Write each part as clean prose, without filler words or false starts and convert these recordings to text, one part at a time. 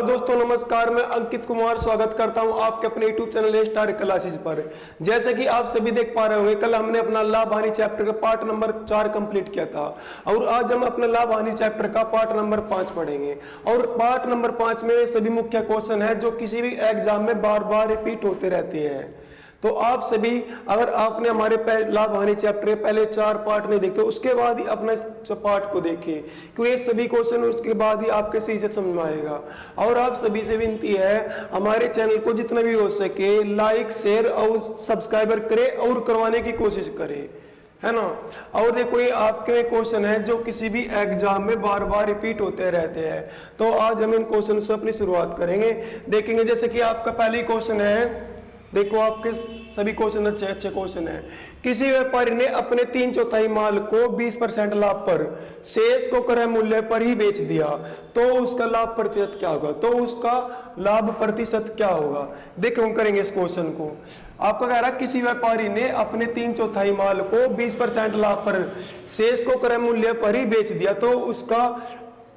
दोस्तों नमस्कार, मैं अंकित कुमार स्वागत करता हूं आपके अपने YouTube चैनल स्टार क्लासेस पर। जैसे कि आप सभी देख पा रहे होंगे, कल हमने अपना लाभ हानि चैप्टर का पार्ट नंबर 4 कंप्लीट किया था और आज हम अपना लाभ हानि चैप्टर का पार्ट नंबर 5 पढ़ेंगे। और पार्ट नंबर 5 में सभी मुख्य क्वेश्चन है जो किसी भी एग्जाम में बार बार रिपीट होते रहते हैं। तो आप सभी, अगर आपने हमारे लाभ हानि चैप्टर के पहले 4 पार्ट नहीं देखते, उसके बाद ही अपना पार्ट को देखें, क्योंकि ये सभी क्वेश्चन उसके बाद ही आपके सही से समझ में आएगा। और आप सभी से विनती है, हमारे चैनल को जितना भी हो सके लाइक, शेयर और सब्सक्राइबर करें और करवाने की कोशिश करें, है ना। और देखो, ये आपके क्वेश्चन है जो किसी भी एग्जाम में बार बार रिपीट होते रहते हैं। तो आज हम इन क्वेश्चन से अपनी शुरुआत करेंगे, देखेंगे। जैसे कि आपका पहली क्वेश्चन है, देखो आपके सभी क्वेश्चन अच्छे अच्छे क्वेश्चन है। किसी व्यापारी ने अपने 3/4 माल को 20% लाभ पर शेष को क्रय मूल्य पर ही बेच दिया, तो उसका लाभ प्रतिशत क्या होगा? तो उसका लाभ प्रतिशत क्या होगा? देखो हम करेंगे इस क्वेश्चन को। आपका कह रहा है किसी व्यापारी ने अपने 3/4 माल को 20% लाभ पर शेष को क्रय मूल्य पर ही बेच दिया, तो उसका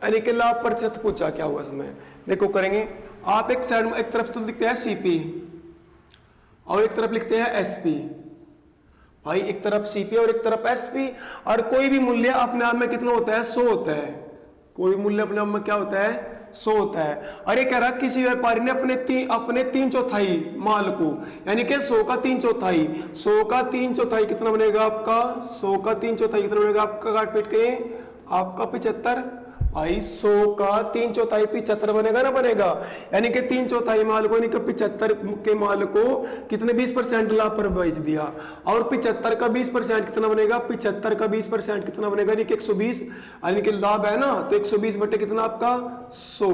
यानी कि लाभ प्रतिशत पूछा क्या होगा इसमें। देखो करेंगे, आप एक साइड में एक तरफ तो लिखते हैं सीपी और एक तरफ लिखते हैं एसपी। भाई एक तरफ सीपी और एक तरफ एसपी, और कोई भी मूल्य अपने आप में कितना होता है? 100 होता है। कोई मूल्य अपने आप में क्या होता है? 100 होता है। और ये कह रहा है किसी व्यापारी ने अपने 3/4 माल को, यानी कि 100 का 3/4, 100 का 3/4 कितना बनेगा आपका? 100 का 3/4 कितना बनेगा आपका? काट पीट के आपका 75। भाई 100 का 3/4 75 बनेगा ना, बनेगा। यानी कि 3/4 माल को, यानी कि 75 के माल को कितने 20% लाभ पर बेच दिया। और 75 का 20% कितना बनेगा? 75 का 20% कितना बनेगा? यानी कि 120, यानी कि लाभ है ना, तो 120 बटे कितना आपका? 100।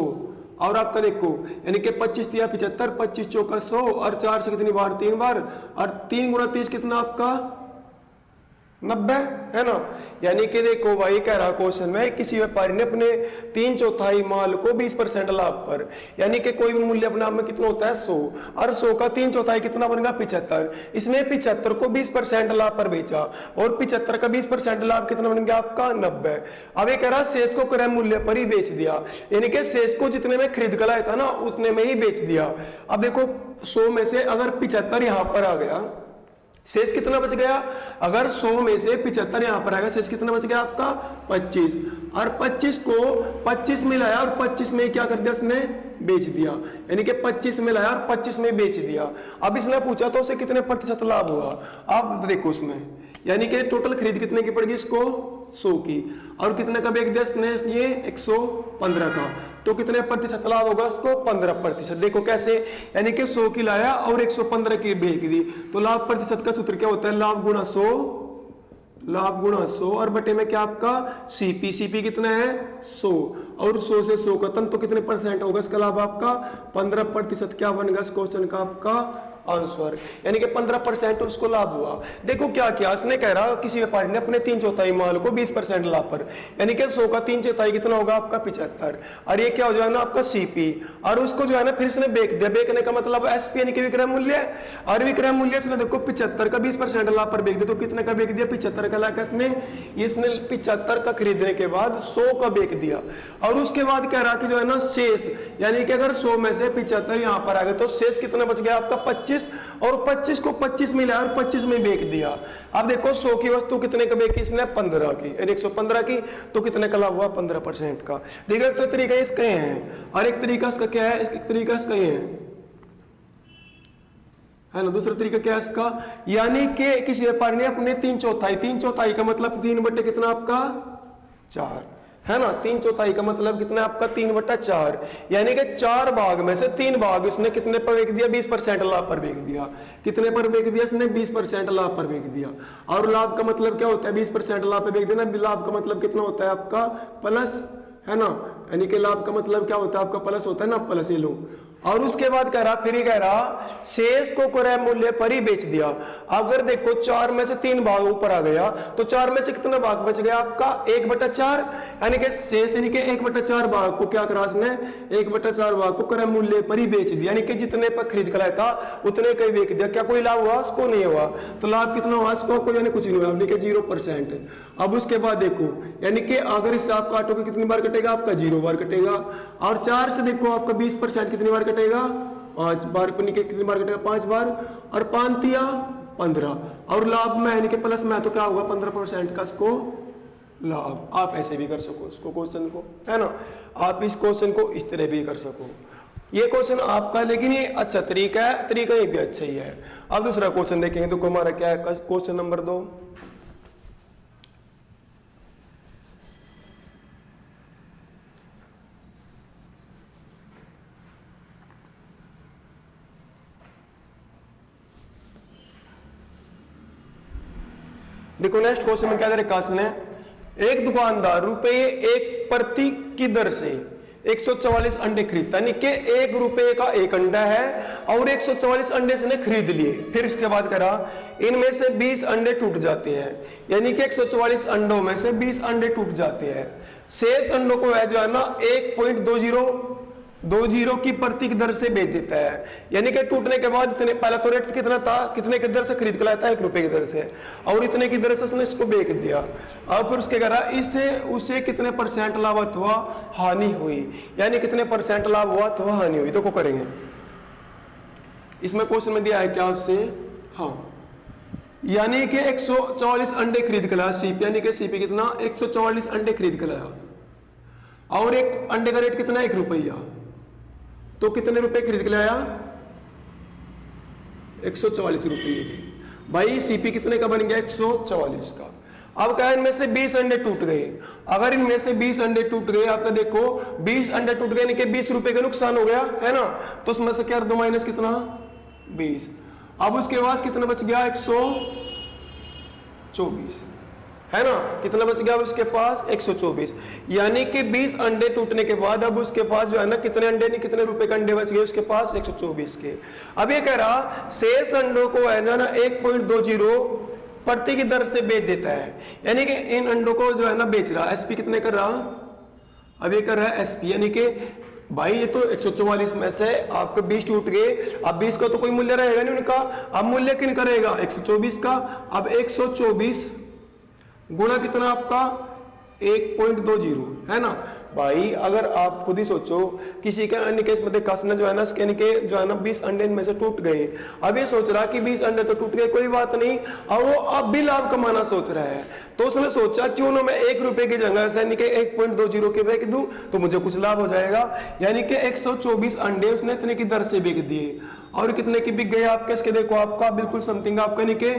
और आपका देखो, यानी कि 25 दिया 75, 25 चौका 100, और 4 से कितनी बार? 3 बार, और 3 गुना 30 कितना आपका? 90, है ना। यानी कि देखो भाई, कह रहा क्वेश्चन में किसी व्यापारी ने अपने 3/4 माल को 20% लाभ पर, यानी कि कोई भी मूल्य अपने आप में कितना होता है? 100, और 100 का 3/4 कितना बनेगा? 75। इसने 75 को 20% लाभ पर बेचा, और 75 का 20% लाभ कितना बन गया आपका? 90। अब ये कह रहा शेष को क्रय मूल्य पर ही बेच दिया, यानी कि शेष को जितने में खरीद कर लाया था ना, उतने में ही बेच दिया। अब देखो 100 में से अगर 75 यहां पर आ गया, शेष कितना बच गया? अगर 100 में से 75 यहां पर आएगा, शेष कितना बच गया आपका? 25। और 25 को 25 में लाया और 25 में क्या कर दिया इसने? बेच दिया। यानी कि 25 में लाया और 25 में बेच दिया। अब इसने पूछा तो उसे कितने प्रतिशत लाभ हुआ? आप देखो उसमें, यानी कि टोटल खरीद कितने की पड़ेगी इसको? 100 की। और कितने का बेच दिया इसने? ये 115 का। तो कितने प्रतिशत लाभ होगा इसको? 15%। देखो कैसे, यानी कि 100 की लाया और 115 की बेच दी। तो लाभ प्रतिशत का सूत्र क्या होता है? लाभ गुणा 100, लाभ गुणा 100, और बटे में क्या आपका? सीपी। सीपी कितना है? 100, और 100 से 100 खत्म, तो कितने परसेंट होगा इसका लाभ आपका? 15%। क्या बनेगा इस क्वेश्चन का आपका आंसर? यानी कि 15% उसको लाभ हुआ। देखो क्या किया इसने, कह रहा किसी व्यापारी ने अपने 3/4 माल को 20% लाभ पर, यानी कि 100 का 3/4 कितना होगा आपका? 75। और ये क्या हो जाएगा ना आपका? सीपी। और उसको जो है ना फिर इसने बेच दिया। बेचने का मतलब एसपी, यानी कि विक्रय मूल्य। और विक्रय मूल्य इसने देखो 75 का 20% लाभ पर बेच दिया, तो कितने का बेच दिया? 75 का लाख इसने 75 का खरीदने के बाद 100 का बेच दिया। और उसके बाद कह रहा कि जो है ना शेष, यानी कि अगर 100 में से 75 यहां पर आ गए, तो शेष कितना बच गया आपका? 25। और 25 को 25 में लाया और 25 में बेच दिया। अब देखो 100 की वस्तु कितने का बेची इसने? 15 की, यानी 115 की। तो कितने का लाभ हुआ? 15% का। देखो एक तो तरीका इसका है, और एक तरीका इसका क्या है? एक तरीका इसका ये है ना। दूसरा तरीका क्या है इसका? यानी कि किसी व्यापारी ने अपने 3/4 का मतलब 3 बटे कितना आपका? 4, है ना। 3/4 का मतलब कितना आपका? 3/4। यानी कि 4 भाग में से 3 भाग इसने कितने पर बेच दिया? 20% लाभ पर बेच दिया। कितने पर बेच दिया इसने? 20% लाभ पर बेच दिया। और लाभ का मतलब क्या होता है? 20% लाभ पर बेच देना। लाभ का मतलब कितना होता है आपका? प्लस, है ना। यानी कि लाभ का मतलब क्या होता है आपका? प्लस होता है ना, प्लस। ये लो, और उसके बाद कह रहा, फिर ही कह रहा शेष को क्रय मूल्य पर ही बेच दिया। अगर देखो 4 में से 3 भाग ऊपर आ गया, तो 4 में से कितना भाग बच गया आपका? 1/4। यानी कि शेष, यानी कि 1/4 भाग को क्या करा इसने? 1/4 भाग को क्रय मूल्य पर ही बेच दिया। यानी कि जितने पर खरीद कर आया था उतने का ही बेच दिया। क्या कोई लाभ हुआ? उसको नहीं हुआ। तो लाभ कितना हुआ इसको? कोई यानी कुछ नहीं हुआ, 0%। अब उसके बाद देखो, यानी कि अगर इसे आप काटोगे कितनी बार कटेगा आपका? 0। 0 बार कटेगा। और 4 से देखो आपका 20% कितनी बार कटेगा, 5 बार, कितनी बार कटेगा, 5 बार, और 5 तिया 15, और लाभ में यानी कि प्लस में तो क्या होगा 15% का इसको लाभ। आप ऐसे भी कर सको इसको क्वेश्चन को, है ना, आप इस क्वेश्चन को इस तरह भी कर सको। ये क्वेश्चन आपका, लेकिन ये अच्छा तरीका है, तरीका ये भी अच्छा ही है। अब दूसरा क्वेश्चन देखेंगे तो हमारा क्या है, क्वेश्चन नंबर 2। देखो नेक्स्ट क्वेश्चन में क्या दे रखा है, एक दुकानदार रुपए 1 प्रति की दर से 144 अंडे खरीदता, यानी कि 1 रुपए का 1 अंडा है और 144 अंडे इसने खरीद लिए। फिर उसके बाद करा इनमें से 20 अंडे टूट जाते हैं, यानी कि 144 अंडों में से 20 अंडे टूट जाते हैं। शेष अंडों को है जो है ना 1.20 की प्रति दर से बेच देता है, यानी कि टूटने के बाद इतने, पहला तो रेट कितना था, कितने की दर से खरीद के लाया था, 1 रुपए की दर से, और इतने की दर से उसने इसको बेच दिया। और फिर उसके करा इससे उसे कितने % लाभ अथवा हानि हुई, यानी कितने % लाभ हुआ अथवा हानि हुई। तो को करेंगे, इसमें क्वेश्चन में दिया है क्या आपसे, हाँ, यानी कि 144 अंडे खरीद के लाया सीपी, यानी कि सीपी कितना 144 अंडे खरीद के लाया, और एक अंडे का रेट कितना 1 रुपया, तो कितने रुपए खरीद के लाया 144 रुपये के। भाई सीपी कितने का बन गया 144 का। अब क्या इनमें से 20 अंडे टूट गए, अगर इनमें से 20 अंडे टूट गए, आपका देखो 20 अंडे टूट गए, यानी कि 20 रुपए का नुकसान हो गया, है ना, तो उसमें से क्या दो माइनस कितना 20। अब उसके बाद कितना बच गया 124, है ना, कितना बच गया उसके पास 124, यानी कि 20 अंडे टूटने के बाद अब उसके पास जो है ना कितने अंडे नहीं, कितने रुपए का अंडे बच गए उसके पास 124 के। अब ये कह रहा शेष अंडों को है ना 1.20 प्रति की दर से बेच देता है, यानी कि इन अंडों को जो है ना बेच रहा। एसपी कितने कर रहा, अब ये कर रहा है एसपी, यानी कि भाई ये तो 144 में से आपके 20 टूट गए, अब 20 का तो कोई मूल्य रहेगा नहीं उनका, अब मूल्य किन करेगा 124 का। अब 124 गुणा कितना आपका 1.20, है ना। भाई अगर आप खुद ही सोचो, किसी का अन्य केस में कसना जो है ना स्कैन के जो है ना 20 अंडे में से टूट गए, अब ये सोच रहा कि 20 अंडे तो टूट गए कोई बात नहीं, और वो अब भी लाभ कमाना सोच रहा है, तो उसने सोचा क्यों ना मैं 1 रुपए की जगह से यानी कि 1.20 के बेच दूं तो मुझे कुछ लाभ हो जाएगा, यानी कि 124 अंडे उसने इतने की दर से बेच दिए। और कितने की बिक गए आपके, इसके देखो आपका बिल्कुल समथिंग आपका यानी कि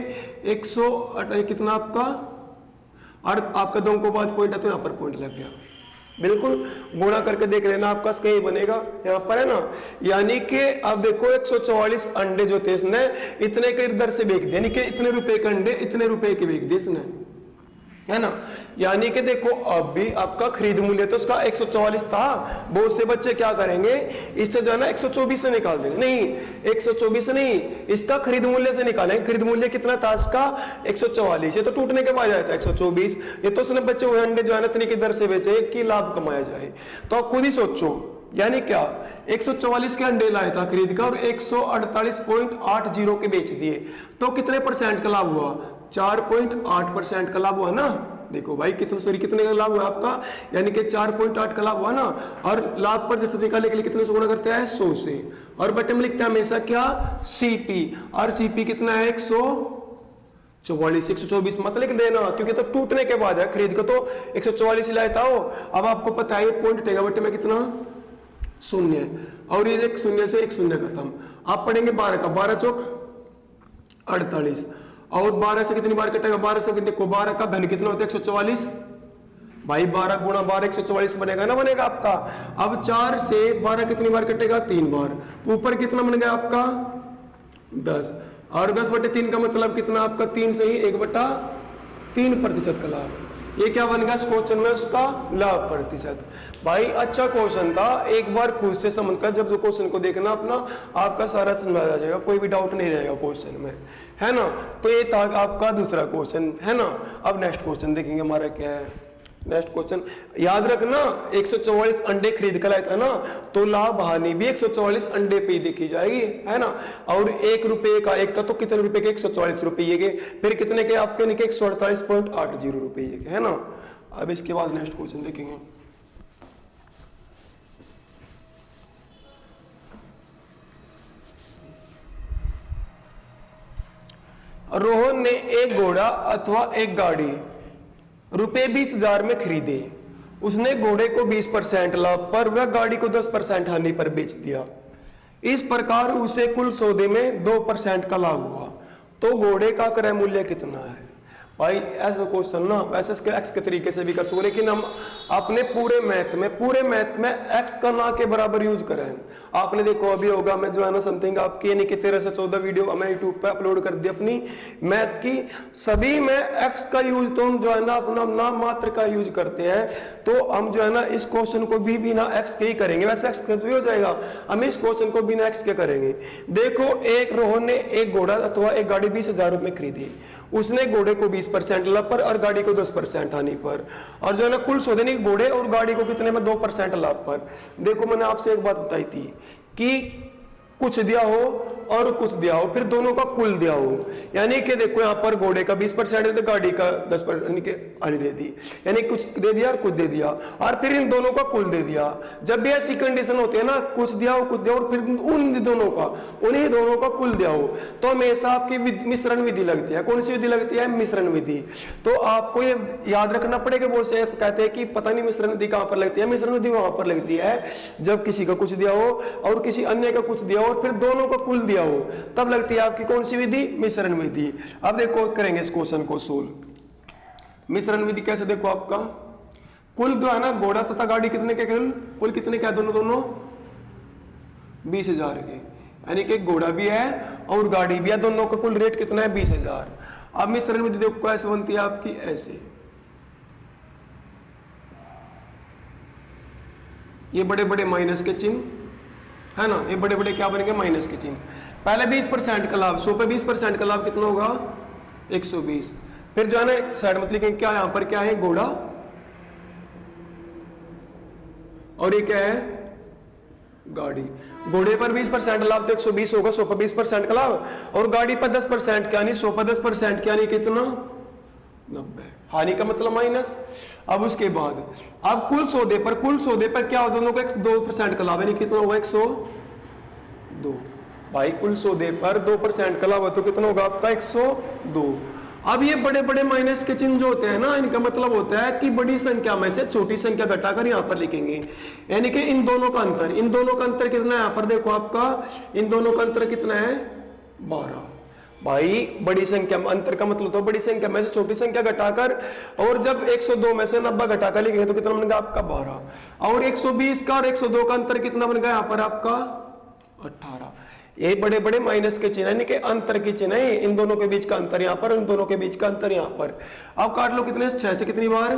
100 कितना आपका, और आपका दो को बाद पॉइंट है तो यहाँ पर पॉइंट लग गया, बिल्कुल गुणा करके देख लेना आपका सही बनेगा यहाँ पर, है ना। यानी कि अब देखो 144 अंडे जो थे इसने इतने के दर से बेच दिए, यानी कि इतने रुपए के अंडे इतने रुपए के बेच दिए इसने, है ना। यानी कि देखो अब भी आपका खरीद मूल्य तो उसका 144 था, बहुत से बच्चे क्या करेंगे इससे जो है ना 124 से निकाल देंगे, नहीं 124 नहीं, इसका खरीद मूल्य से निकालेंगे। खरीद मूल्य कितना था इसका 144, ये तो टूटने के बाद जाता है 124, ये तो उसने बच्चे हुए अंडे जो है ना इतने की दर से बेचे कि लाभ कमाया जाए। तो आप खुद ही सोचो, यानी क्या 144 के अंडे लाया था खरीद का और 148.80 के बेच दिए, तो कितने % का लाभ हुआ 4.8% का लाभ हुआ ना। देखो भाई कितने का लाभ हुआ आपका, यानी कि 4.8 का लाभ हुआ ना। और लाभ पर जैसे निकालने के लिए कितने से गुणा करते हैं 100 से, और बटे में लिखते हैं हमेशा क्या सीपी, और सीपी कितना है 144, 124 मत लिख देना क्योंकि तो टूटने के बाद है, खरीद को तो 144 लाया था वो। अब आपको पता है पॉइंट टेगा बटे में कितना 0, और ये 1 0 से 1 0 खत्म। आप पढ़ेंगे 12 का, 12 चौक 48, और 12 से कितनी बार कटेगा 12 से, देखो 12 का धन कितना होता है 144, भाई 12 गुणा 12 144 बनेगा ना, बनेगा आपका। अब 4 से 12 कितनी बार कटेगा 3 बार, ऊपर कितना बन गया आपका 10, और 10 बटे 3 का मतलब कितना आपका 3 से ही 1/3% का लाभ। ये क्या बन गया इस क्वेश्चन में उसका लाभ प्रतिशत। भाई अच्छा क्वेश्चन था, एक बार खुद से समझकर जब जो क्वेश्चन को देखना अपना आपका सारा समझ आ जाएगा, कोई भी डाउट नहीं रहेगा क्वेश्चन में, है ना। तो ये था आपका दूसरा क्वेश्चन, है ना। अब नेक्स्ट क्वेश्चन देखेंगे हमारा क्या है। नेक्स्ट क्वेश्चन याद रखना 144 अंडे खरीद कर लाया था ना, तो लाभ हानि भी 144 अंडे पे ही देखी जाएगी, है ना। और 1 रुपए का एक था तो कितने रुपए के 144 रुपये के, फिर कितने के आपके निके 148.80 रुपये के, है ना। अब इसके बाद नेक्स्ट क्वेश्चन देखेंगे। रोहन ने एक घोड़ा अथवा एक गाड़ी रुपए 20,000 में खरीदे। उसने घोड़े को 20% लाभ पर वह गाड़ी को 10% हानि पर बेच दिया। इस प्रकार उसे कुल सौदे में 2% का लाभ हुआ, तो घोड़े का क्रय मूल्य कितना है? भाई ऐसा क्वेश्चन ना ऐसे एक्स के तरीके से भी कर सकते, लेकिन हम अपने पूरे मैथ में एक्स का ना के बराबर यूज करें। आपने देखो अभी होगा मैं जो है ना समथिंग आपकी यानी कि 13 से 14 वीडियो मैं यूट्यूब पे अपलोड कर दी अपनी मैथ की, सभी में एक्स का यूज तो हम जो है ना अपना नाम मात्र का यूज करते हैं। तो हम जो है ना इस क्वेश्चन को भी ना एक्स के ही करेंगे, वैसे एक्स भी हो जाएगा, हम इस क्वेश्चन को बिना एक्स के करेंगे। देखो एक रोहन ने एक घोड़ा अथवा एक गाड़ी 20,000 रुपए में खरीदी। उसने घोड़े को 20% लाभ पर और गाड़ी को 10% हानि पर, और जो है ना कुल सौदे नहीं घोड़े और गाड़ी को कितने में 2% लाभ पर। देखो मैंने आपसे एक बात बताई थी कि कुछ दिया हो और कुछ दिया हो, फिर दोनों का कुल दिया हो, यानी कि देखो यहाँ पर घोड़े का 20% तो गाड़ी का 10% यानी कि हानि दे दी, यानी कुछ दे दिया और कुछ दे दिया, और फिर इन दोनों का कुल दे दिया। जब भी ऐसी कंडीशन होती है ना, कुछ दिया हो कुछ दिया और फिर उन्हीं दोनों का कुल दिया हो, तो हमेशा आपकी मिश्रण विधि लगती है। कौन सी विधि लगती है? मिश्रण विधि। तो आपको ये याद रखना पड़ेगा। बहुत से कहते हैं कि पता नहीं मिश्रण विधि कहां पर लगती है। मिश्रण विधि वहां पर लगती है जब किसी का कुछ दिया हो और किसी अन्य का कुछ दिया हो और फिर दोनों का कुल दिया हो, तब लगती है आपकी कौन सी विधि? मिश्रण विधि। अब देखो करेंगे इस क्वेश्चन को सोल्व। मिश्रण विधि कैसे? देखो आपका कुल जो है ना घोड़ा तथा गाड़ी कितने के, कुल कितने का? दोनों 20,000 के, यानी कि घोड़ा भी है और गाड़ी भी है, दोनों का कुल रेट कितना है? 20,000। अब मिश्रण विधि देखो कैसे बनती है आपकी, ऐसे ये बड़े बड़े माइनस के चिन्ह है ना, ये बड़े बड़े क्या बनेंगे? माइनस के चिन्ह। पहले 20% का लाभ, 100 पे 20% का लाभ कितना होगा? 120। फिर जो है ना साइड में लिखेंगे क्या, यहां पर क्या है? घोड़ा, और ये क्या है? गाड़ी। घोड़े पर 20% लाभ तो 120 होगा, 100 पर 20% का लाभ, और गाड़ी पर 10% क्या, 100 पर 10% क्या, कितना? 90। हानि का मतलब माइनस। अब उसके बाद अब कुल सौदे पर क्या हो? दोनों का 2% का लाभ, यानी कितना होगा? 102। भाई कुल सौदे पर 2% का लाभ हो तो कितना होगा आपका? 102। अब ये बड़े बड़े माइनस के चिन्ह जो होते हैं ना, इनका मतलब होता है कि बड़ी संख्या में से छोटी संख्या घटाकर यहां पर लिखेंगे, यानी कि इन दोनों का अंतर कितना है? यहां पर देखो आपका इन दोनों का अंतर कितना है? 12। भाई बड़ी संख्या में अंतर का मतलब तो बड़ी संख्या में से छोटी संख्या घटाकर, और जब 102 में से 90 घटाकर लिखेंगे तो कितना बनेगा आपका? 12। और 120 का और 102 का अंतर कितना बनेगा यहाँ पर आपका? 18। ये बड़े बड़े माइनस के चिन्ह, यानी कि अंतर के चिन्ह है, इन दोनों के बीच का अंतर यहाँ पर, इन दोनों के बीच का अंतर यहाँ पर। अब काट लो कितने? 6 से कितनी बार?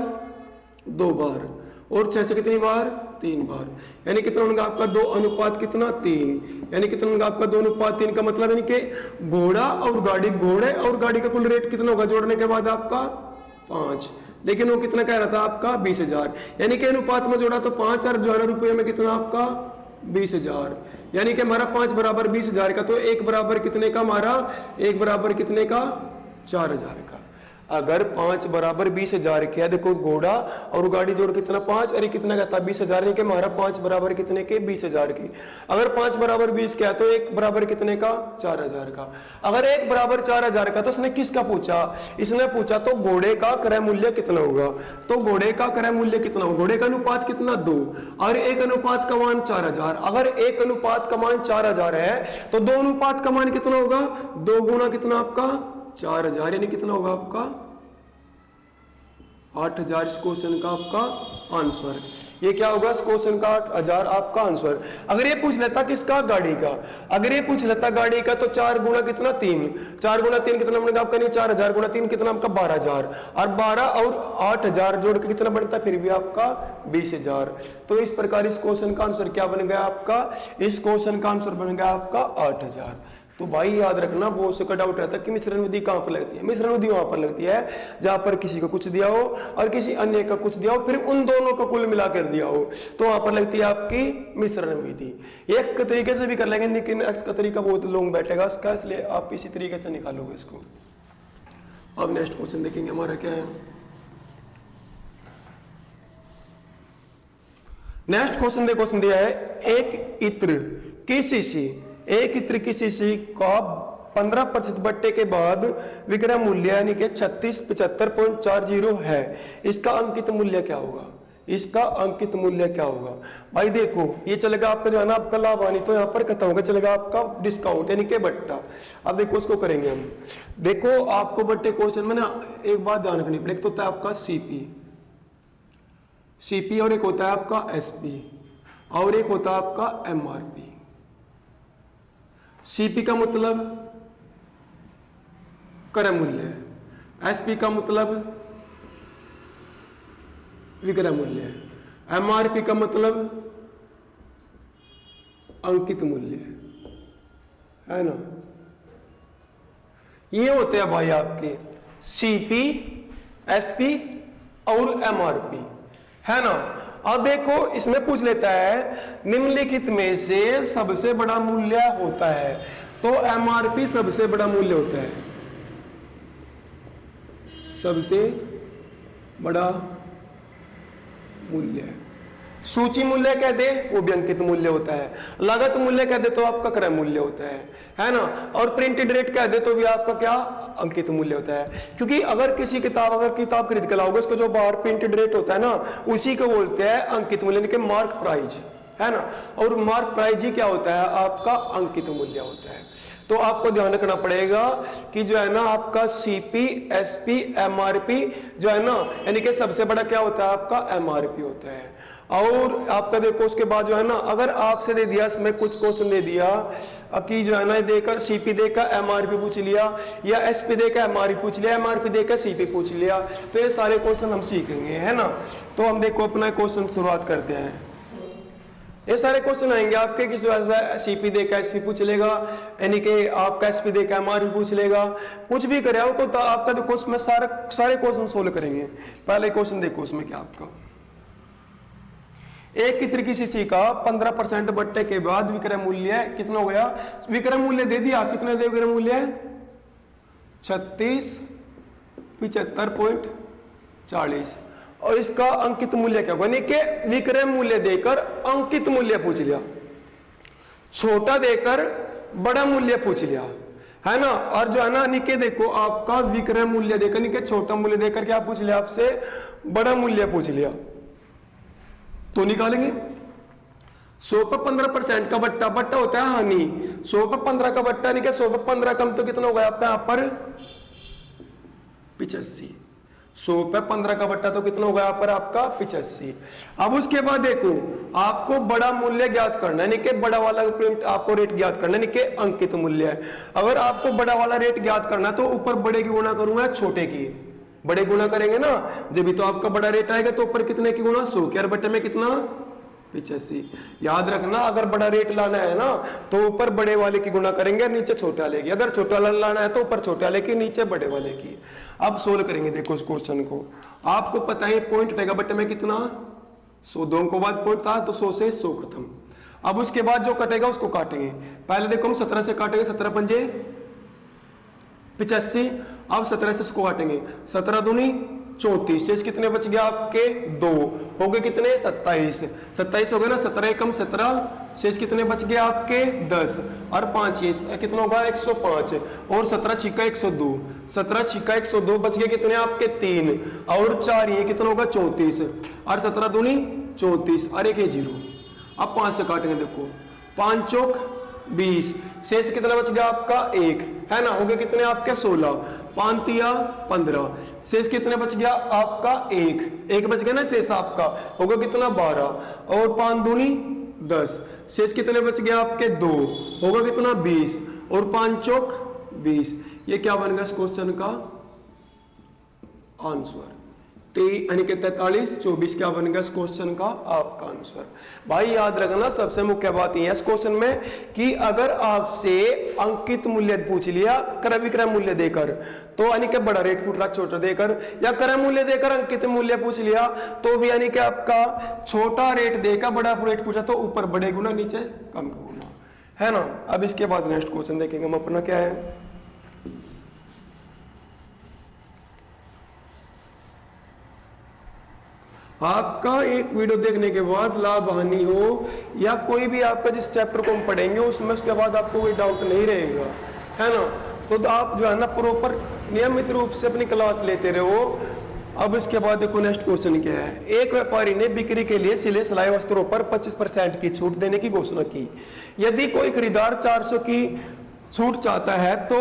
2 बार, और 6 से कितनी बार? 3 बार, यानी कितना होगा आपका? 2 अनुपात कितना? 3, यानी कितना होगा आपका? 2 अनुपात 3 का मतलब यानी कि घोड़ा और गाड़ी, घोड़े और गाड़ी का कुल रेट कितना होगा जोड़ने के बाद आपका? 5। लेकिन वो कितना कह रहा था आपका? 20,000, यानी कि अनुपात में जोड़ा तो 5 और जो है रुपये में कितना आपका? 20,000, यानी कि हमारा 5 बराबर 20,000 का, तो 1 बराबर कितने का? हमारा 1 बराबर कितने का? 4,000 का। अगर 5 बराबर 20,000 किया, देखो घोड़ा और गाड़ी जोड़ कितना? 5, अरे कितना कहता है? 20,000, यानी कि हमारा 5 बराबर कितने के? 20,000 की। अगर 5 बराबर 20 किया तो 1 बराबर कितने का? 4,000 का। अगर 1 बराबर 4,000 का, तो उसने किसका पूछा? इसने पूछा तो घोड़े का क्रय मूल्य कितना होगा। तो घोड़े का क्रय मूल्य कितना होगा? घोड़े का अनुपात कितना? 2, और 1 अनुपात का मान 4,000। अगर 1 अनुपात का मान 4,000 है तो 2 अनुपात का मान कितना होगा? 2 गुना कितना आपका? 4,000, यानी कितना होगा आपका? 8,000 इस क्वेश्चन का आपका आंसर। ये क्या होगा? इस क्वेश्चन का 8,000 आपका आंसर। अगर ये पूछ लेता किसका? गाड़ी का। अगर ये पूछ लेता गाड़ी का तो 4 गुना कितना? 3, 4 गुना 3 कितना बनेगा आपका? नहीं 4,000 गुना 3 कितना आपका? 12,000, और 12 और 8,000 जोड़ के कितना बनता है फिर भी आपका? 20,000। तो इस प्रकार इस क्वेश्चन का आंसर क्या बन गया आपका? इस क्वेश्चन का आंसर बन गया आपका 8,000। तो भाई याद रखना, बहुत से का डाउट रहता है कि मिश्रण विधि कहां पर लगती है। मिश्रण विधि वहां पर लगती है जहां पर किसी को कुछ दिया हो और किसी अन्य का कुछ दिया हो, फिर उन दोनों को कुल मिलाकर दिया हो, तो वहां पर लगती है आपकी मिश्रण विधि। एक्स के तरीके से भी कर लेंगे, लेकिन एक्स का तरीका बहुत लॉन्ग बैठेगा इसका, इसलिए आप इसी तरीके से निकालोगे इसको। अब नेक्स्ट क्वेश्चन देखेंगे हमारा क्या है। नेक्स्ट क्वेश्चन देखो, क्वेश्चन दिया है एक इत्र किसी से का 15% बट्टे के बाद विक्रय मूल्य यानी कि 3675.40 है। इसका अंकित मूल्य क्या होगा? इसका अंकित मूल्य क्या होगा? भाई देखो ये चलेगा आपका जो है ना आपका लाभ हानि तो यहाँ पर खत्म होगा, चलेगा आपका डिस्काउंट यानी कि बट्टा। अब देखो उसको करेंगे हम। देखो आपको बट्टे क्वेश्चन में ना एक बात ध्यान रखनी पड़ेगी, तो होता है आपका सीपी और एक होता है आपका एसपी और एक होता है आपका एमआरपी। सीपी का मतलब क्रय मूल्य, एसपी का मतलब विक्रय मूल्य, एमआरपी का मतलब अंकित मूल्य, है ना। ये होते हैं भाई आपके सीपी, एसपी और एमआरपी, है ना। अब देखो इसमें पूछ लेता है निम्नलिखित में से सबसे बड़ा मूल्य होता है, तो एमआरपी सबसे बड़ा मूल्य होता है, सबसे बड़ा मूल्य। सूची मूल्य कह दे वो भी अंकित मूल्य होता है, लागत मूल्य कह दे तो आपका क्रय मूल्य होता है ना, और प्रिंटेड रेट कह दे तो भी आपका क्या अंकित मूल्य होता है। क्योंकि अगर किताब खरीद के लाओगे उसको जो बाहर प्रिंटेड रेट होता है ना उसी को बोलते हैं अंकित मूल्य, यानी कि मार्क प्राइस, है ना। और मार्क प्राइस ही क्या होता है? आपका अंकित मूल्य होता है। तो आपको ध्यान रखना पड़ेगा कि जो है ना आपका सीपी, एसपी, एमआरपी जो है ना यानी कि सबसे बड़ा क्या होता है? आपका एमआरपी होता है। और आपका देखो उसके बाद जो है ना अगर आपसे दे दिया इसमें कुछ क्वेश्चन दे दिया कि जो है ना देकर सीपी देकर एमआरपी पूछ लिया या एसपी देकर एमआरपी पूछ लिया, एमआरपी देकर सीपी पूछ लिया, तो ये सारे क्वेश्चन हम सीखेंगे, है ना। तो हम देखो अपना क्वेश्चन शुरुआत करते हैं। ये सारे क्वेश्चन आएंगे आपके किस सीपी देकर एसपी पूछ लेगा, यानी कि आपका एसपी देकर एमआरपी पूछ लेगा, कुछ भी करे हो तो आपका देखो उसमें सारे क्वेश्चन सोल्व करेंगे। पहले क्वेश्चन देखो उसमें क्या आपका 1 लीटर सीसी का 15% बट्टे के बाद विक्रय मूल्य कितना हो गया? विक्रय मूल्य दे दिया, कितना दे विक्रय मूल्य? 3675.40 और इसका अंकित मूल्य क्या होगा? यानी कि विक्रय मूल्य देकर अंकित मूल्य पूछ लिया, छोटा देकर बड़ा मूल्य पूछ लिया, है ना। और जो है ना निके देखो आपका विक्रय मूल्य देकर निके छोटा मूल्य देकर क्या पूछ लिया आपसे? बड़ा मूल्य पूछ लिया। तो निकालेंगे 100 पर 15% का बट्टा होता है हानि, 100 पर 15 का बट्टा नहीं, 100 पर 15 कम तो कितना होगा आपका यहाँ पर? 85। 100 पे 15 का बट्टा तो कितना होगा यहाँ पर आपका? 85। अब उसके बाद देखो आपको बड़ा मूल्य ज्ञात करना है, यानी कि बड़ा वाला प्रिंट आपको रेट ज्ञात करना है, यानी कि अंकित मूल्य है। अगर आपको बड़ा वाला रेट ज्ञात करना है तो ऊपर बड़े की गुणा करूंगा छोटे की, बड़े गुणा करेंगे ना जब भी तो आपका बड़ा रेट आएगा, तो ऊपर कितने की गुणा? 100 के, और बट्टे में कितना? 85। याद रखना अगर बड़ा रेट लाना है ना तो ऊपर बड़े वाले की गुणा करेंगे और नीचे छोटे वाले की, अगर छोटा वाला लाना है तो ऊपर छोटे वाले की नीचे बड़े वाले की। अब सोल्व करेंगे देखो इस क्वेश्चन को। आपको पता है पॉइंट रहेगा बट्टे में कितना? 100, 2 अंकों बाद पॉइंट था तो 100 से 100 खत्म। अब उसके बाद जो कटेगा उसको काटेंगे। पहले देखो हम 17 से काटेंगे, 17 पंजे 85। अब 17 से इसको काटेंगे, 17 दूनी 34, शेष कितने बच गया आपके? 2 हो गए कितने? 27। 27 हो गए ना, 17 एकम 17, शेष कितने बच गए आपके? 10 और 5 ये कितना होगा? 105 और 17 छिक्का 102, 17 छिक्का 102 बच गए कितने आपके? 3 और 4 ये कितना होगा? 34 और 17 दूनी 34 और एक ये 0। अब 5 से काटेंगे, देखो 5 चौक 20, शेष कितना बच गया आपका? 1, है ना। हो गए कितने आपके? 16, 5 तिया 15, शेष कितने बच गया आपका? 1 बच गया ना शेष आपका, होगा कितना? 12 और 5 दूनी 10, शेष कितने बच गया आपके? 2, होगा कितना? 20 और 5 चौक 20। ये क्या बन गया इस क्वेश्चन का आंसर? 43, 24 क्या बन गया इस क्वेश्चन का आपका आंसर। भाई याद रखना सबसे मुख्य बात यह है इस क्वेश्चन में कि अगर आपसे अंकित मूल्य पूछ लिया क्रय विक्रय मूल्य देकर, तो यानी कि बड़ा रेट पूछ रहा छोटा देकर, या क्रय मूल्य देकर अंकित मूल्य पूछ लिया तो भी यानी कि आपका छोटा रेट देकर बड़ा रेट पूछा तो ऊपर बड़े गुना नीचे कम गुना, है ना। अब इसके बाद नेक्स्ट क्वेश्चन देखेंगे हम अपना क्या है। आपका एक वीडियो देखने के बाद लाभ हानि हो या कोई भी आपका जिस चैप्टर को हम पढ़ेंगे उसमें उसके बाद आपको कोई डाउट नहीं रहेगा, है ना। तो आप जो है ना प्रॉपर नियमित रूप से अपनी क्लास लेते रहो। अब इसके बाद देखो नेक्स्ट क्वेश्चन क्या है। एक व्यापारी ने बिक्री के लिए सिले सिलाए वस्त्रों पर 25% की छूट देने की घोषणा की। यदि कोई खरीदार 400 की छूट चाहता है तो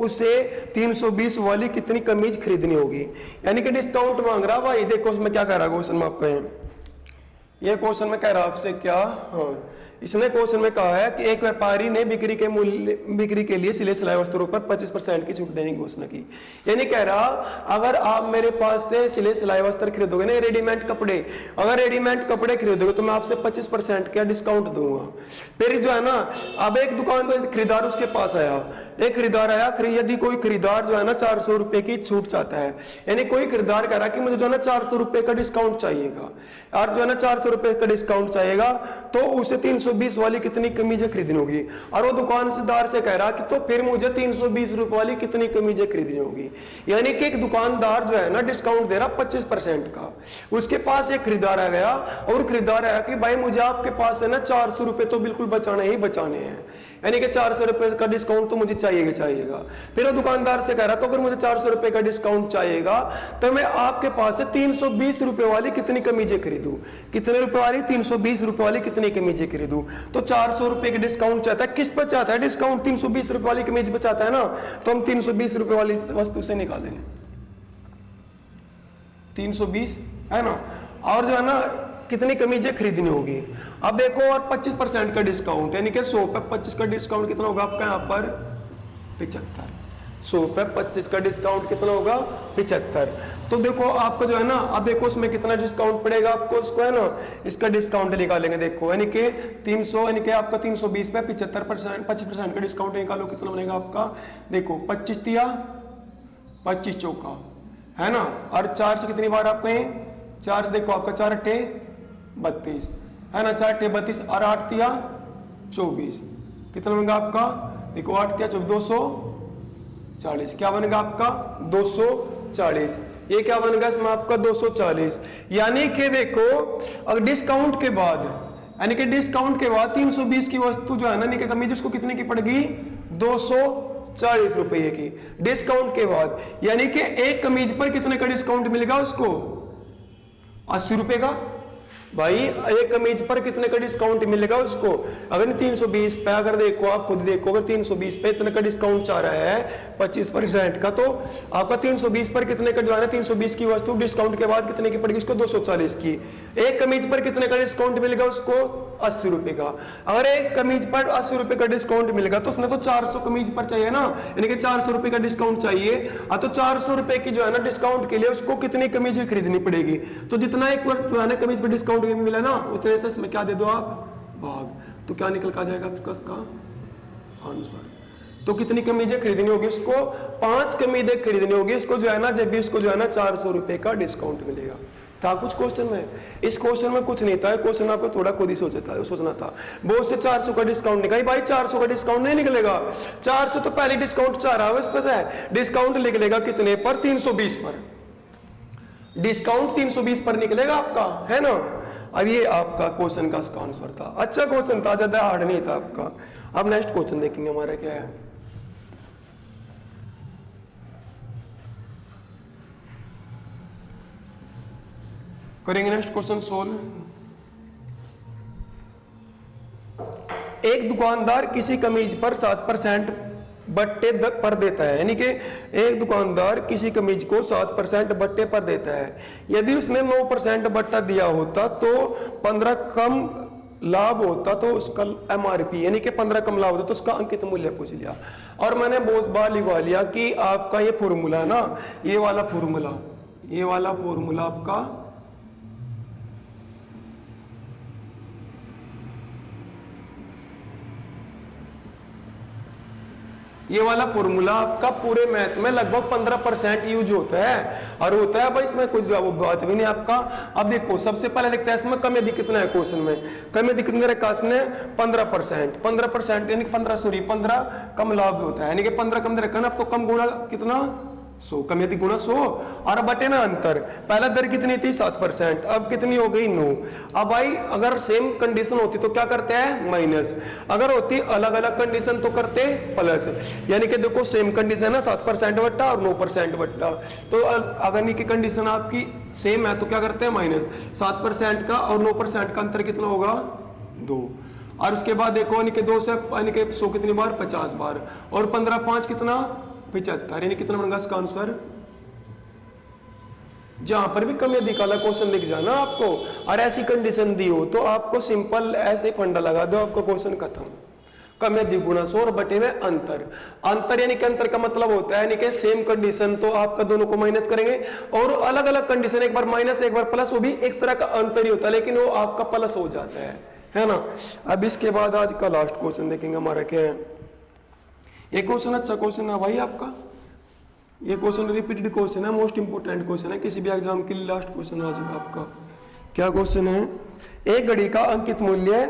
उसे 320 वाली कितनी कमीज खरीदनी होगी, यानी कि डिस्काउंट मांग रहा भाई। देखो उसमें क्या कह रहा है क्वेश्चन में आपको, ये क्वेश्चन में कह रहा आपसे क्या, हाँ इसने क्वेश्चन में कहा है कि एक व्यापारी ने बिक्री के लिए सिले सिलाए वस्त्रों पर 25% की छूट देने की घोषणा की। यानी कह रहा अगर आप मेरे पास से सिले सिलाए वस्त्र खरीदोगे ना, रेडीमेड कपड़े, अगर रेडीमेड कपड़े खरीदोगे तो मैं आपसे 25% का डिस्काउंट दूंगा। फिर जो है ना, अब एक दुकान पर खरीदार उसके पास आया, एक खरीदार आया, यदि कोई खरीदार जो है ना 400 रुपए की छूट चाहता है, यानी कोई खरीदार कह रहा कि मुझे जो है ना 400 रुपए का डिस्काउंट चाहिएगा, और जो है ना 400 रुपए का डिस्काउंट चाहिएगा तो उसे 320 वाली कितनी कमीजें खरीदनी होगी। और वो दुकानदार से कह रहा कि तो फिर मुझे 320 रुपए वाली कितनी कमीजें खरीदनी होगी। यानी कि एक दुकानदार जो है ना डिस्काउंट दे रहा 25% का। उसके पास एक खरीदार आ गया और खरीदार आया कि भाई मुझे आपके पास है ना 400 रुपए तो बिल्कुल बचाने ही बचाने हैं, यानी कि 400 रुपए का डिस्काउंट तो मुझे चाहिएगा। फिर वो दुकानदार से कह रहा तो अगर मुझे 400 रुपए का डिस्काउंट चाहिएगा तो मैं आपके पास से 320 रुपए वाली कितनी कमीजें खरीदूं, कितने रुपए वाली, 320 रुपए वाली कितनी कमीजें खरीदूं। तो 400 रुपए का डिस्काउंट चाहता है, किस पर चाहता है डिस्काउंट, 320 रुपए वाली कमीज पर चाहता है ना, तो हम 320 रुपए वाली वस्तु से निकालेंगे 320, है ना। और जो है ना कितनी कमीजें खरीदनी होगी। अब देखो और 25% का डिस्काउंट, यानी कि 100 पे 25 का डिस्काउंट कितना होगा आपका यहाँ पर 75, 100 पे 25 का डिस्काउंट कितना होगा 75। तो देखो आपको जो है ना, अब देखो उसमें कितना डिस्काउंट पड़ेगा आपको, उसको है ना इसका डिस्काउंट निकालेंगे। देखो यानी कि 300, यानी कि आपका 320 पे 75%, 25% का डिस्काउंट निकालो, कितना बनेगा आपका, देखो 25 दिया 25 चौका, है ना, और 4 से कितनी बार आपको 4 देखो आपका 4 अट्ठे 32, है ना, 4 अट्ठे 32 और 8 दिया 24, कितना बनेगा आपका, देखो 8 दिया 240, क्या बनेगा आपका 240। ये क्या बनेगा इसमें आपका 240। यानी कि देखो अगर डिस्काउंट के बाद, यानी कि डिस्काउंट के बाद 320 की वस्तु जो है ना निके कमीज उसको कितने की पड़ेगी 240 रुपए की डिस्काउंट के बाद। यानी कि एक कमीज पर कितने का डिस्काउंट मिलेगा उसको 80 रुपए का। भाई एक कमीज पर कितने का डिस्काउंट मिलेगा उसको, अगर 320 पे, अगर देखो आप खुद देखो अगर 320 पे इतने का डिस्काउंट चाह रहा है 25% का, तो आपका 320 पर कितने का जो है ना 320 की वस्तु डिस्काउंट के बाद कितने की पड़ेगी उसको 240 की। एक कमीज पर कितने का डिस्काउंट मिलेगा उसको 80 रुपए का। अगर एक कमीज पर 80 रुपए का डिस्काउंट मिलेगा तो उसने तो 400 कमीज पर चाहिए ना, यानी कि 400 रुपए का डिस्काउंट चाहिए। तो 400 रुपए की जो है ना डिस्काउंट के लिए उसको कितनी कमीजें खरीदनी पड़ेगी। तो जितना एक बार जो है ना कमीज पर डिस्काउंट मिला ना उतने से इसमें क्या दे दो आप भाग, तो क्या निकल का जाएगा इसका आंसर। तो कितनी कमीजें खरीदनी होगी उसको 5 कमीजें खरीदनी होगी इसको जो है ना, जब भी इसको जो है ना 400 रुपए का डिस्काउंट मिलेगा। था कुछ क्वेश्चन में, इस क्वेश्चन में कुछ नहीं था, क्वेश्चन आपको थोड़ा खुद ही सोचना था। बहुत से 400 का डिस्काउंट निकाली, भाई 400 का डिस्काउंट नहीं निकलेगा, 400 तो पहले डिस्काउंट चाह रहा है इस पर है, डिस्काउंट निकलेगा कितने पर 320 पर, डिस्काउंट 320 पर निकलेगा आपका, है ना। अब ये आपका क्वेश्चन का आंसर था, अच्छा क्वेश्चन था, ज्यादा हार्ड नहीं था आपका। अब नेक्स्ट क्वेश्चन देखेंगे हमारा क्या है। करेंगे नेक्स्ट क्वेश्चन सोल्व। एक दुकानदार किसी कमीज पर 7% बट्टे पर देता है, यानी कि एक दुकानदार किसी कमीज को 7% बट्टे पर देता है। यदि उसने 9% बट्टा दिया होता तो 15 कम लाभ होता, तो उसका MRP यानी कि 15 कम लाभ होता तो उसका अंकित मूल्य पूछ लिया। और मैंने बहुत बार लिखवा लिया कि आपका ये फॉर्मूला है ना, ये वाला फॉर्मूला आपका ये वाला फॉर्मूला आपका पूरे मैथ में लगभग 15% यूज होता है, और होता है भाई इसमें कुछ बात भी नहीं आपका। अब देखो सबसे पहले देखते हैं इसमें कम यदि कितना है क्वेश्चन में, कम यदि कितने रखा इसने 15% यानी कि 15 कम लाभ होता है, यानी कि 15 कम रखा ना, तो कम गुणा कितना 100, कम यदि गुणा 100 और बटे में अंतर। पहला दर कितनी थी 7%, अब कितनी हो गई 9। अब भाई अगर सेम कंडीशन होती तो क्या करते हैं माइनस, अगर होती अलग अलग कंडीशन तो करते प्लस। यानी कि देखो सेम कंडीशन है 7% बट्टा और 9% बट्टा, तो अगर की कंडीशन आपकी सेम है तो क्या करते हैं माइनस। 7% का और 9% का अंतर कितना होगा 2। और उसके बाद देखो यानी कि 2 से यानी कि 100 कितनी बार 50 बार, और 15 5 कितना 75, यानी कितना बनेगा इसका आंसर। जहां पर भी कमी दिखाला क्वेश्चन दिख जाना आपको और ऐसी कंडीशन दी हो तो आपको सिंपल ऐसे फंडा लगा दो, आपको क्वेश्चन खत्म। कम या द्विगुना 100 और बटे में अंतर। अंतर यानी कि अंतर का मतलब होता है यानी कि सेम कंडीशन तो आपका दोनों को माइनस करेंगे, और अलग अलग कंडीशन एक बार माइनस एक बार प्लस, वो भी एक तरह का अंतर ही होता है लेकिन वो आपका प्लस हो जाता है ना। अब इसके बाद आज का लास्ट क्वेश्चन देखेंगे हमारा क्या है। ये क्वेश्चन अच्छा क्वेश्चन है भाई आपका, ये क्वेश्चन रिपीटेड क्वेश्चन है, मोस्ट इंपोर्टेंट क्वेश्चन है, किसी भी एग्जाम के लिए लास्ट क्वेश्चन आ जाएगा आपका। क्या क्वेश्चन है, एक घड़ी का अंकित मूल्य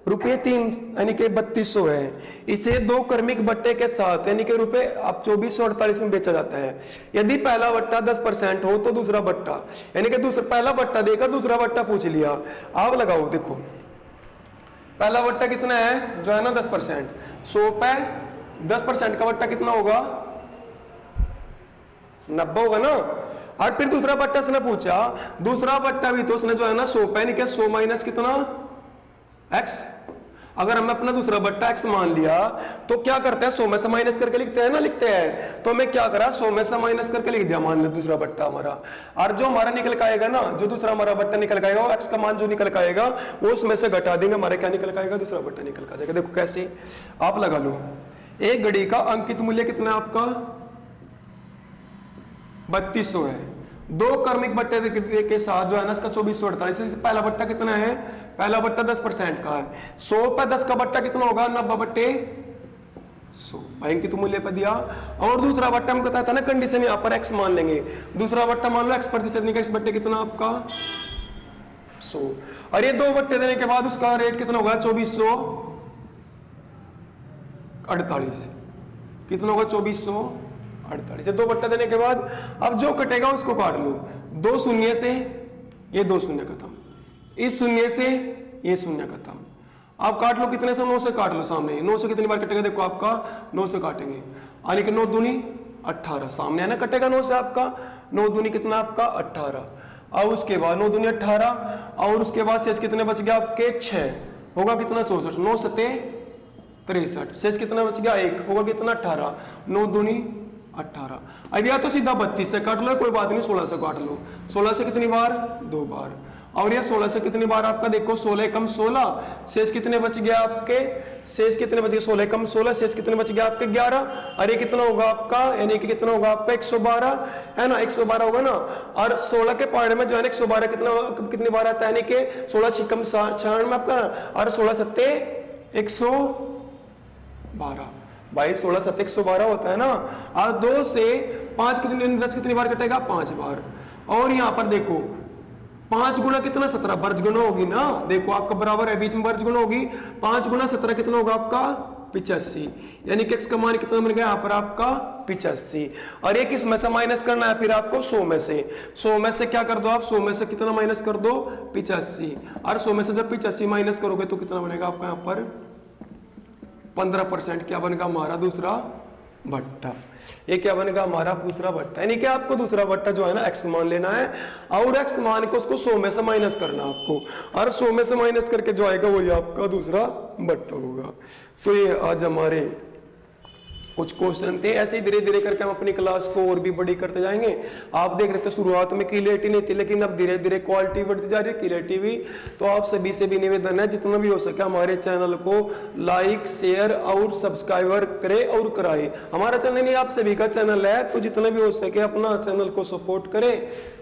₹3 यानी कि 3200 है, इसे 2 क्रमिक बट्टे के साथ यानी कि रुपए अब 2448 में बेचा जाता है। यदि पहला बट्टा 10% हो तो दूसरा बट्टा, यानी कि दूसरा पहला बट्टा देकर दूसरा बट्टा पूछ लिया। आप लगाओ, देखो पहला बट्टा कितना है जो है ना 10%, 100 पे 10% का बट्टा कितना होगा 90 होगा ना। और फिर दूसरा बट्टा उसने पूछा, दूसरा बट्टा भी तो उसने जो है ना 100 पे यानी कि 100 माइनस कितना x। अगर हमने अपना दूसरा बट्टा x मान लिया तो क्या करते हैं 100 में से माइनस करके लिखते हैं ना, लिखते हैं। तो मैं क्या करा 100 में से माइनस करके लिख दिया, मान लो दूसरा बट्टा हमारा, और जो हमारा निकल के आएगा ना, जो दूसरा हमारा बट्टा निकल के आएगा, x का मान जो निकल के आएगा वो उसमें से घटा देंगे, हमारा क्या निकल के आएगा दूसरा बट्टा निकल के आएगा। देखो कैसे, आप लगा लो। एक घड़ी का अंकित मूल्य कितना है आपका 3200 है, 2 क्रमिक बट्टे के साथ जो है ना इसका 2448। पहला बट्टा कितना है, पहला बट्टा 10% का है, 100 पे 10 का बट्टा कितना होगा 90 बट्टे 100 अंकित मूल्य पे दिया। और दूसरा बट्टा हम बताया था ना कंडीशन, यहाँ पर x मान लेंगे, दूसरा बट्टा मान लो x% नहीं, x बट्टे कितना आपका 100, और ये 2 बट्टे देने के बाद उसका रेट कितना होगा 2448, कितना होगा 2448। 2 बट्टा देने के बाद अब जो कटेगा उसको काट लो, 2 शून्य से ये 2 शून्य खत्म, इस शून्य से ये शून्य खत्म। आप काट लो कितने से, 9 से काट लो सामने, 9 से कितनी बार कटेगा देखो आपका 9 से काटेंगे, यानी कि 9 दूनी 18 सामने है ना, कटेगा 9 से आपका, 9 दूनी कितना आपका 18। अब उसके बाद 9 दूनी 18 और उसके बाद शेष कितने बच गया आपके 6, होगा कितना 64, 9 सते 63, शेष कितना बच गया 1, होगा कितना 18, 9 दूनी 18। अब या तो सीधा 32 से काट लो, कोई बात नहीं 16 से काट लो, 16 से कितनी बार 2 बार, और ये 16 से कितनी बार आपका देखो 16 कम 16, शेष कितने बच गया आपके, शेष कितने बच गए 16 कम 16, शेष कितने बच गया आपके 11, और ये कितना होगा आपका यानी कि कितना होगा आपका 112 है ना, 112 होगा ना। और 16 के पार्ट में जो है 112 कितनी बार आता है, यानी कि 16 6 96 में आपका, और 16 सत्ते 112 भाई, 16 सत्ते 112 होता है ना। और 2 से 5 कितनी 10 कितनी बार कटेगा 5 बार, और यहाँ पर देखो 5 गुना कितना 17 वर्ज गुना होगी ना, देखो आपका बराबर है बीच में वर्ज गुना होगी, 5 गुना 17 कितना होगा आपका 85, यानी कि x का मान कितना बन गया यहाँ पर आपका 85। और एक इसमें से माइनस करना है फिर आपको 100 में से, 100 में से क्या कर दो आप 100 में से कितना माइनस कर दो 85, और 100 में से जब 85 माइनस करोगे तो कितना बनेगा आपका यहाँ पर 15% क्या बनेगा हमारा दूसरा भट्टा। ये क्या बनेगा हमारा दूसरा भट्टा, यानी कि आपको दूसरा भट्टा जो है ना x मान लेना है, और x मान को उसको 100 में से माइनस करना आपको, और 100 में से माइनस करके जो आएगा वही आपका दूसरा भट्टा होगा। तो ये आज हमारे कुछ क्वेश्चन थे, ऐसे ही धीरे धीरे करके हम अपनी क्लास को और भी बड़ी करते जाएंगे। आप देख रहे थे शुरुआत में क्लियरिटी नहीं थी, लेकिन अब धीरे धीरे क्वालिटी बढ़ती जा रही है, क्लियरिटी भी। तो आप सभी से भी निवेदन है जितना भी हो सके हमारे चैनल को लाइक शेयर और सब्सक्राइबर करे और कराए। हमारा चैनल नहीं आप सभी का चैनल है, तो जितना भी हो सके अपना चैनल को सपोर्ट करे,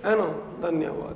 है ना। धन्यवाद।